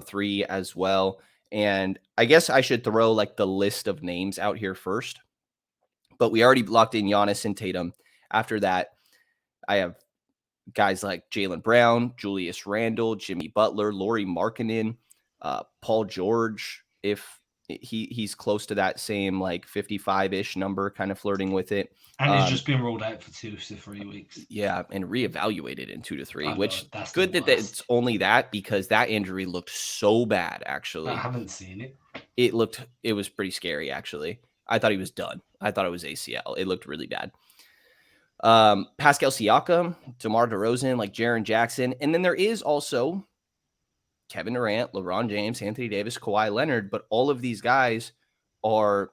S1: three as well. And I guess I should throw like the list of names out here first. But we already locked in Giannis and Tatum. After that, I have guys like Jaylen Brown, Julius Randle, Jimmy Butler, Lauri Markkanen, Paul George, if he's close to that same like 55-ish number, kind of flirting with it.
S2: And he's just been ruled out for 2 to 3 weeks.
S1: Yeah, and reevaluated in 2 to 3,
S2: I know,
S1: which
S2: that's
S1: good that it's only that, because that injury looked so bad, actually.
S2: I haven't seen it.
S1: It was pretty scary, actually. I thought he was done. I thought it was ACL. It looked really bad. Pascal Siakam, DeMar DeRozan, like Jaren Jackson. And then there is also Kevin Durant, LeBron James, Anthony Davis, Kawhi Leonard, but all of these guys are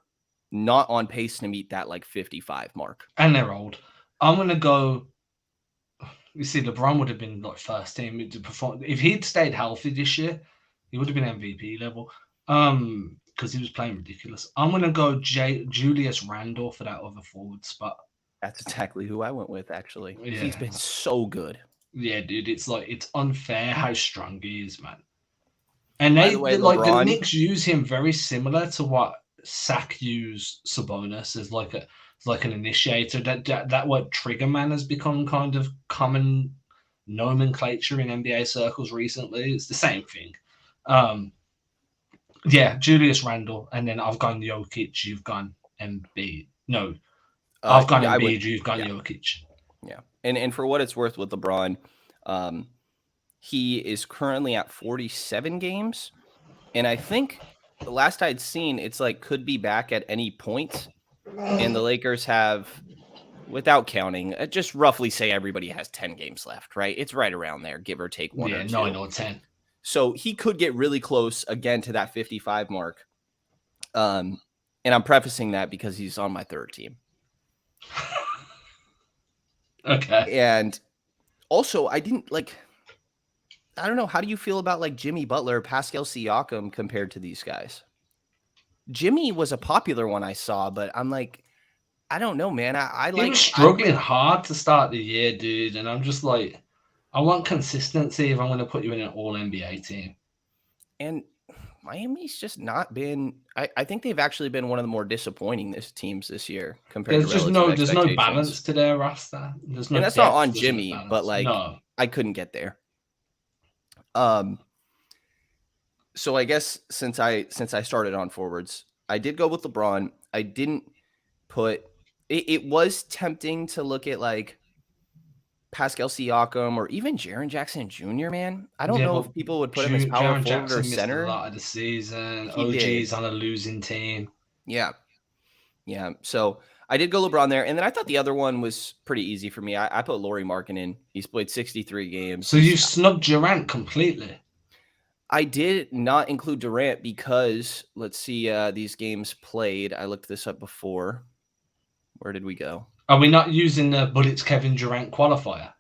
S1: not on pace to meet that like 55 mark.
S2: And they're old. I'm going to go. You see, LeBron would have been like first team to perform. If he'd stayed healthy this year, he would have been MVP level. Because he was playing ridiculous. I'm going to go Julius Randle for that other forward spot.
S1: That's exactly who I went with, actually.
S2: Yeah.
S1: He's been so good.
S2: Yeah, dude. It's unfair how strong he is, man. And
S1: By the way,
S2: the Knicks use him very similar to what Sac used Sabonis as like an initiator. That word trigger man has become kind of common nomenclature in NBA circles recently. It's the same thing. Yeah, Julius Randle, and then I've gone Jokic, you've gone Embiid. No, I've gone Embiid, you've gone Jokic.
S1: Yeah, and for what it's worth with LeBron, he is currently at 47 games, and I think the last I'd seen, it's like could be back at any point, and the Lakers have, without counting, just roughly say everybody has 10 games left, right? It's right around there, give or take one or two.
S2: 9 or 10.
S1: So he could get really close again to that 55 mark. And I'm prefacing that because he's on my third team.
S2: Okay.
S1: And also, I don't know. How do you feel about like Jimmy Butler, Pascal Siakam compared to these guys? Jimmy was a popular one I saw, but I'm like, I don't know, man.
S2: He was struggling hard to start the year, dude. And I'm just like, I want consistency if I'm going to put you in an all-NBA team.
S1: And Miami's just not been. I think they've actually been one of the more disappointing teams this year compared to
S2: there's no balance to their roster. There's no.
S1: And that's not on Jimmy, but like I couldn't get there. So I guess since I started on forwards, I did go with LeBron. I didn't put. It was tempting to look at like Pascal Siakam or even Jaren Jackson Jr., man. I don't know if people would put him as power forward or center.
S2: Missed a lot of the season. OG's on a losing team.
S1: Yeah. So I did go LeBron there, and then I thought the other one was pretty easy for me. I put Lauri Markkanen. He's played 63 games.
S2: So you snubbed Durant completely.
S1: I did not include Durant because let's see these games played. I looked this up before. Where did we go?
S2: Are we not using the but it's Kevin Durant qualifier?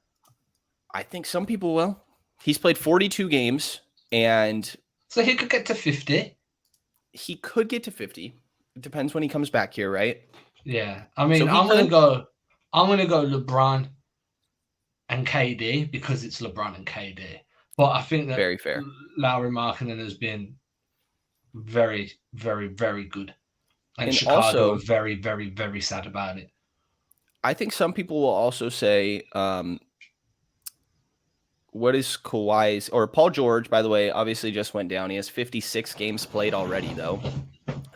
S1: I think some people will. He's played 42 games, and
S2: so he could get to 50.
S1: He could get to 50. It depends when he comes back here, right?
S2: Yeah. I mean, I'm gonna go LeBron and KD because it's LeBron and KD. But I think that
S1: very fair.
S2: Lauri Markkanen has been very, very, very good. And Chicago
S1: also,
S2: are very, very, very sad about it.
S1: I think some people will also say, what is Kawhi's or Paul George, by the way, obviously just went down. He has 56 games played already, though.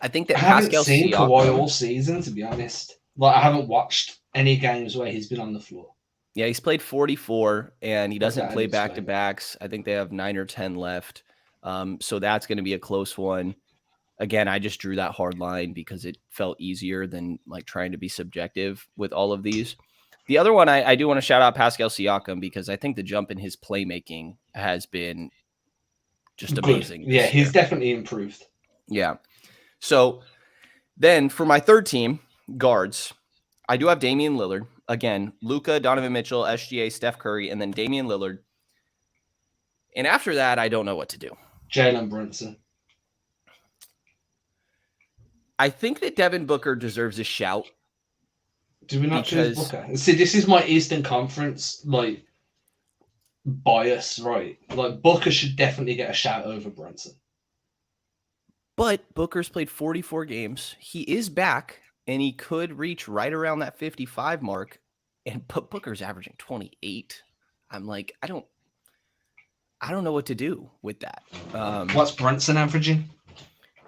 S1: I think that
S2: I haven't seen Kawhi all season, to be honest. Like, I haven't watched any games where he's been on the floor.
S1: Yeah, he's played 44, and he doesn't play back-to-backs. I think they have 9 or 10 left. So that's going to be a close one. Again, I just drew that hard line because it felt easier than like trying to be subjective with all of these. The other one, I do want to shout out Pascal Siakam because I think the jump in his playmaking has been just
S2: Good.
S1: amazing.
S2: Yeah,
S1: this
S2: he's
S1: year.
S2: definitely improved.
S1: Yeah. So then for my third team, guards, I do have Damian Lillard. Again, Luka, Donovan Mitchell, SGA, Steph Curry, and then Damian Lillard. And after that, I don't know what to do.
S2: Jaylen Brunson.
S1: I think that Devin Booker deserves a shout.
S2: Do we not choose
S1: Because-
S2: Booker? See, this is my Eastern Conference like bias, right? Like Booker should definitely get a shout over Brunson.
S1: But Booker's played 44 games. He is back, and he could reach right around that 55 mark. But Booker's averaging 28. I'm like, I don't know what to do with that.
S2: What's Brunson averaging?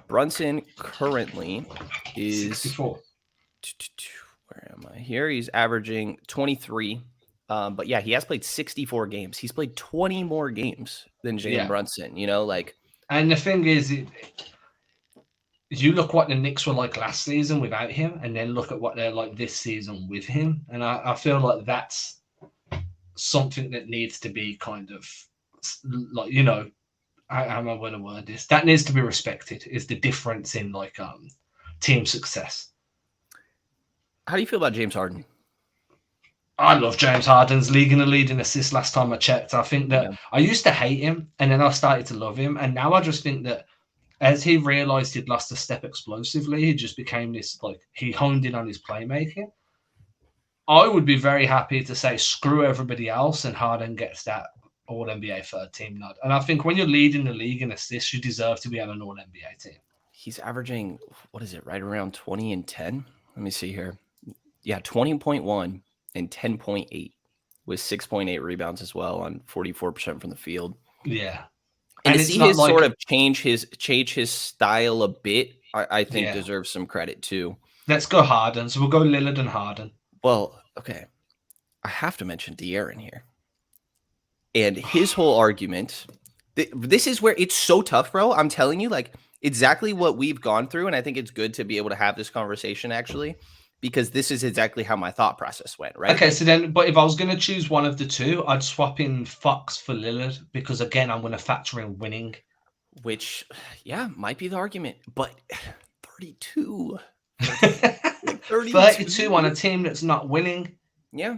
S1: Brunson currently is
S2: 64.
S1: Where am I? Here he's averaging 23. But yeah, he has played 64 games. He's played 20 more games than Jalen Brunson, like.
S2: And the thing is, you look what the Knicks were like last season without him, and then look at what they're like this season with him. And I feel like that's something that needs to be kind of like, I don't know what the word is. That needs to be respected, is the difference in like team success.
S1: How do you feel about James Harden?
S2: I love James Harden's league in the lead in assists last time I checked. I think that I used to hate him, and then I started to love him. And now I just think that as he realized he'd lost a step explosively, he just became this, like, he honed in on his playmaking. I would be very happy to say screw everybody else and Harden gets that All-NBA third team nod. And I think when you're leading the league in assists, you deserve to be on an All-NBA team.
S1: He's averaging, what is it, right around 20 and 10? Let me see here. Yeah, 20.1 and 10.8 with 6.8 rebounds as well on 44% from the field.
S2: Yeah.
S1: And to see his sort of change his style a bit, I think deserves some credit too.
S2: Let's go Harden. So we'll go Lillard and Harden.
S1: Well, okay. I have to mention De'Aaron here. And his whole argument, this is where it's so tough, bro. I'm telling you, like, exactly what we've gone through. And I think it's good to be able to have this conversation, actually, because this is exactly how my thought process went, right?
S2: Okay, so then, but if I was going to choose one of the two, I'd swap in Fox for Lillard because, again, I'm going to factor in winning.
S1: Which, yeah, might be the argument, but 32.
S2: 32 on a team that's not winning.
S1: Yeah.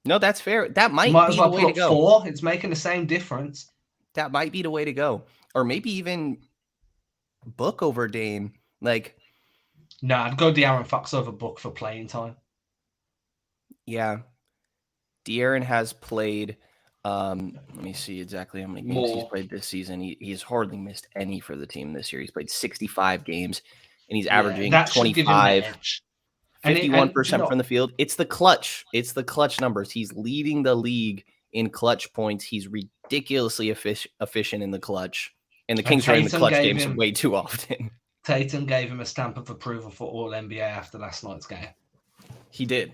S1: No, that's fair. That might
S2: as
S1: be
S2: well
S1: the way to go.
S2: 4. It's making the same difference.
S1: That might be the way to go. Or maybe even Book over Dame. Like,
S2: nah, I'd go De'Aaron Fox over Book for playing time.
S1: Yeah. De'Aaron has played, let me see exactly how many games he's played this season. He's hardly missed any for the team this year. He's played 65 games, and he's averaging 25, 51% from the field. It's the clutch. It's the clutch numbers. He's leading the league in clutch points. He's ridiculously efficient in the clutch. And the Kings are in the clutch games way too often.
S2: Tatum gave him a stamp of approval for All-NBA after last night's game.
S1: He did.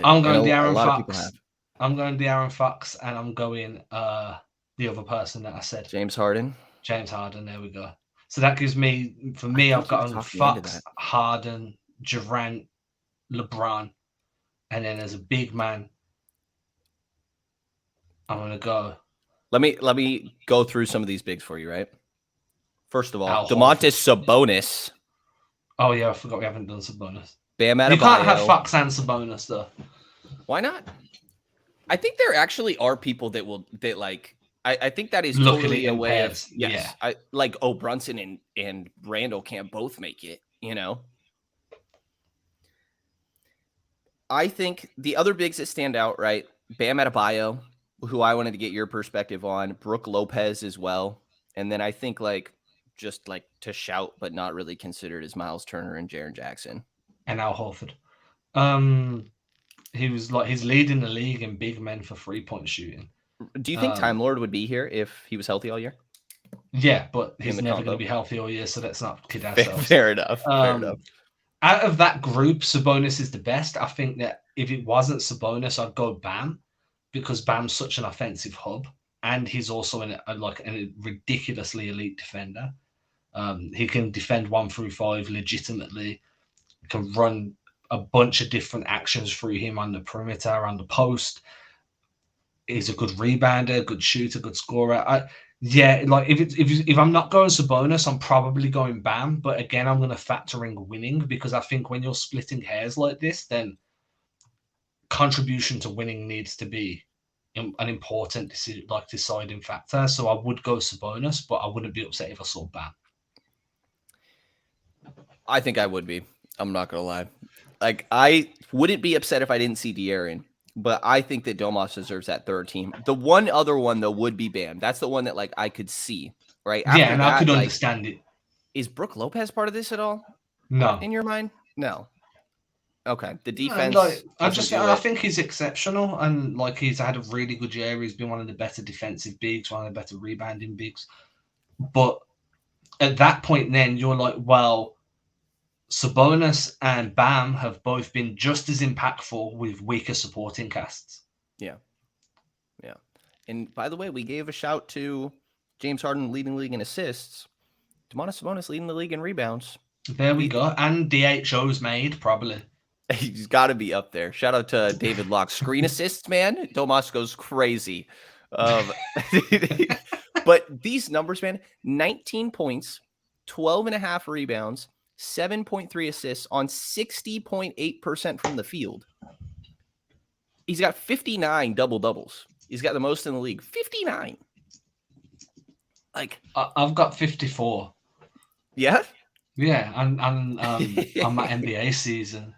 S2: I'm going De'Aaron Fox. I'm going De'Aaron Fox, and I'm going the other person that I said.
S1: James Harden.
S2: There we go. So that gives me, for me, I've got Fox, Harden, Durant, LeBron, and then as a big man, I'm going to go.
S1: Let me go through some of these bigs for you, right? First of all, Domantas Sabonis.
S2: Oh, yeah, I forgot we haven't done Sabonis.
S1: Bam Adebayo.
S2: You can't have Fox and Sabonis, though.
S1: Why not? I think there actually are people that like. I think that is totally a way of Brunson and Randall can't both make it. I think the other bigs that stand out, right? Bam Adebayo, who I wanted to get your perspective on. Brooke Lopez as well, and then I think just to shout but not really considered as Miles Turner and Jaren Jackson
S2: and Al Horford. He's leading the league in big men for 3-point shooting.
S1: Do you think Time Lord would be here if he was healthy all year?
S2: Yeah, but he's never going to be healthy all year, so let's not kid ourselves.
S1: Fair enough.
S2: Out of that group, Sabonis is the best. I think that if it wasn't Sabonis, I'd go Bam, because Bam's such an offensive hub, and he's also a ridiculously elite defender. He can defend 1 through 5 legitimately. Can run a bunch of different actions through him on the perimeter, on the post. He's a good rebounder, good shooter, good scorer. Yeah, like if I'm not going Sabonis, I'm probably going Bam. But again, I'm going to factor in winning because I think when you're splitting hairs like this, then contribution to winning needs to be an important decision, like deciding factor. So I would go Sabonis, but I wouldn't be upset if I saw Bam.
S1: I think I would be. I'm not gonna lie. Like I wouldn't be upset if I didn't see De'Aaron, but I think that Domas deserves that third team. The one other one though would be Bam. That's the one that like I could see. Right
S2: Yeah,
S1: after
S2: and I could
S1: that, like,
S2: understand it.
S1: is Brooke Lopez part of this at all
S2: No,
S1: in your mind? No. Okay. The
S2: And,
S1: defense
S2: like
S1: doesn't do
S2: I
S1: it.
S2: think he's exceptional, and like he's had a really good year. He's been one of the better defensive bigs, one of the better rebounding bigs. But at that point, then you're like, well, Sabonis and Bam have both been just as impactful with weaker supporting casts.
S1: Yeah. Yeah. And by the way, we gave a shout to James Harden leading the league in assists. Domantas Sabonis leading the league in rebounds.
S2: There we go. And DHO's made, probably.
S1: He's got to be up there. Shout out to David Locke. Screen assists, man. Domas goes crazy. But these numbers, man, 19 points, 12 and a half rebounds, 7.3 assists on 60.8% from the field. He's got 59 double-doubles. He's got the most in the league. 59. Like,
S2: I've got 54.
S1: Yeah?
S2: Yeah, and on my NBA season.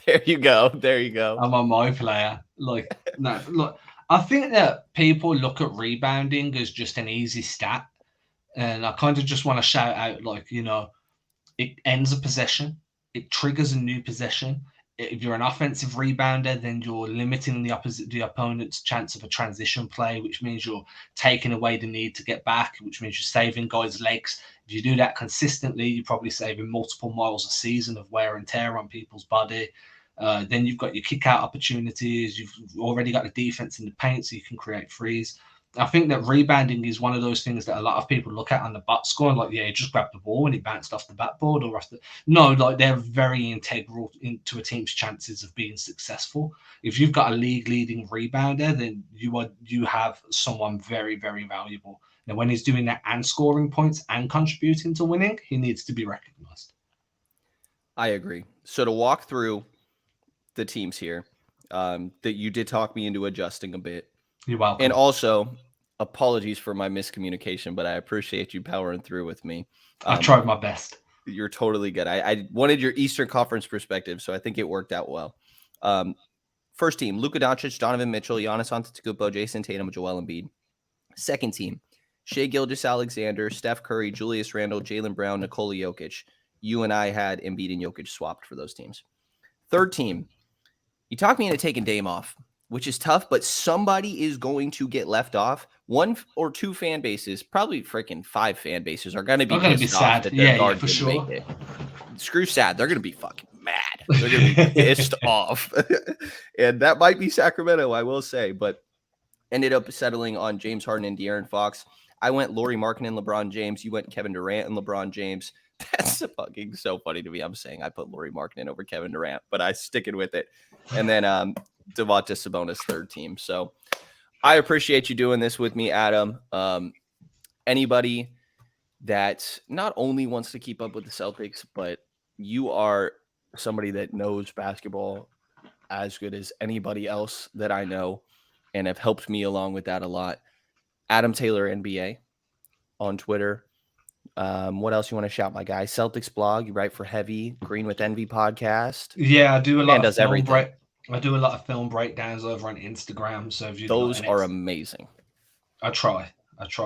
S1: There you go. There you go.
S2: I'm on my player. Like, no, look, I think that people look at rebounding as just an easy stat. And I kind of just want to shout out, like, you know, it ends a possession. It triggers a new possession. If you're an offensive rebounder, then you're limiting the opponent's chance of a transition play, which means you're taking away the need to get back, which means you're saving guys' legs. If you do that consistently, you're probably saving multiple miles a season of wear and tear on people's body. Then you've got your kick-out opportunities. You've already got the defense in the paint, so you can create threes. I think that rebounding is one of those things that a lot of people look at on the box score and like, yeah, he just grabbed the ball and he bounced off the backboard or off the... No, like they're very integral into a team's chances of being successful. If you've got a league-leading rebounder, then you have someone very, very valuable. Now, when he's doing that and scoring points and contributing to winning, he needs to be recognized.
S1: I agree. So to walk through the teams here, that you did talk me into adjusting a bit.
S2: You're welcome.
S1: And also, apologies for my miscommunication, but I appreciate you powering through with me.
S2: I tried my best.
S1: You're totally good. I wanted your Eastern Conference perspective, so I think it worked out well. First team, Luka Doncic, Donovan Mitchell, Giannis Antetokounmpo, Jayson Tatum, Joel Embiid. Second team, Shai Gilgeous-Alexander, Steph Curry, Julius Randle, Jaylen Brown, Nikola Jokic. You and I had Embiid and Jokic swapped for those teams. Third team, you talked me into taking Dame off, which is tough, but somebody is going to get left off. One or two fan bases, probably freaking 5 fan bases, are going to be pissed off that their guard didn't make it. Screw sad. They're going to be fucking mad. They're going to be pissed off. And that might be Sacramento, I will say, but ended up settling on James Harden and De'Aaron Fox. I went Lauri Markkanen and LeBron James. You went Kevin Durant and LeBron James. That's fucking so funny to me. I'm saying I put Lauri Markkanen over Kevin Durant, but I sticking with it. And then Domantas Sabonis third team. So I appreciate you doing this with me, Adam. Anybody that not only wants to keep up with the Celtics, but you are somebody that knows basketball as good as anybody else that I know and have helped me along with that a lot. Adam Taylor, NBA on Twitter. What else you want to shout, my guy? Celtics blog. You write for Heavy Green with Envy podcast.
S2: Yeah, I do a lot of
S1: does everything.
S2: I do a lot of film breakdowns over on Instagram. So if you
S1: those are amazing.
S2: I try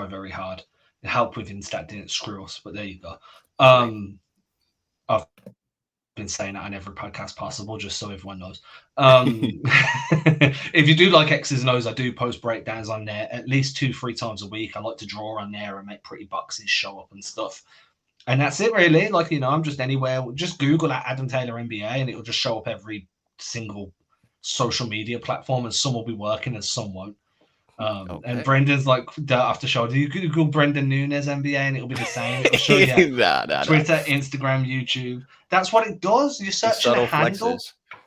S2: very hard. The help with Instat didn't screw us, but there you go. I've been saying that on every podcast possible, just so everyone knows. If you do like X's and O's, I do post breakdowns on there at least 2-3 times a week. I like to draw on there and make pretty boxes show up and stuff. And that's it, really. Like, you know, I'm just anywhere. Just Google at Adam Taylor NBA, and it'll just show up every single social media platform, and some will be working and some won't. Okay. And Brendan's like dirt after show. Do you Google Brendan Nunes NBA and it'll be the same? It'll show you Twitter, Instagram, YouTube. That's what it does. You search a handle.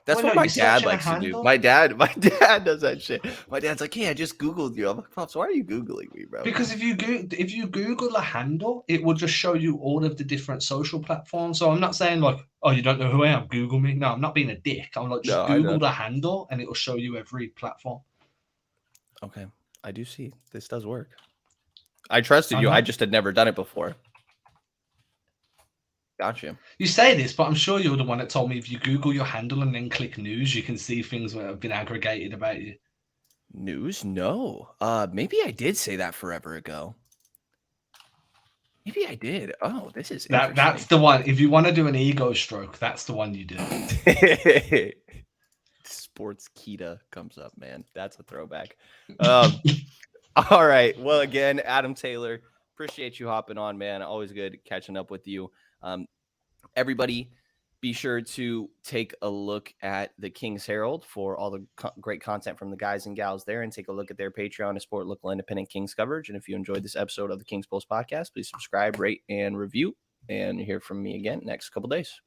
S1: That's
S2: Well,
S1: what
S2: no,
S1: my
S2: you're
S1: dad
S2: searching a
S1: likes to do.
S2: handle?
S1: My dad does that shit. My dad's like, "Hey, I just Googled you." I'm like, "Pops, why are you Googling me, bro?"
S2: Because if you Google a handle, it will just show you all of the different social platforms. So I'm not saying like, oh, you don't know who I am, Google me. No, I'm not being a dick. I'm like, just
S1: No, I know.
S2: Google the handle and it will show you every platform.
S1: Okay, I do see this does work. I trusted
S2: I
S1: you.
S2: know.
S1: I just had never done it before. Gotcha.
S2: You say this, but I'm sure you're the one that told me if you Google your handle and then click news, you can see things that have been aggregated about you.
S1: News? No. Maybe I did say that forever ago. Maybe I did. Oh, this is
S2: That's
S1: interesting.
S2: the one. If you want to do an ego stroke, that's the one you do.
S1: Sports Kita comes up, man. That's a throwback. All right. Well, again, Adam Taylor, appreciate you hopping on, man. Always good catching up with you. Everybody, be sure to take a look at the Kings Herald for all the great content from the guys and gals there, and take a look at their Patreon to support local independent Kings coverage. And if you enjoyed this episode of the Kings Post podcast, please subscribe, rate, and review, and hear from me again next couple days.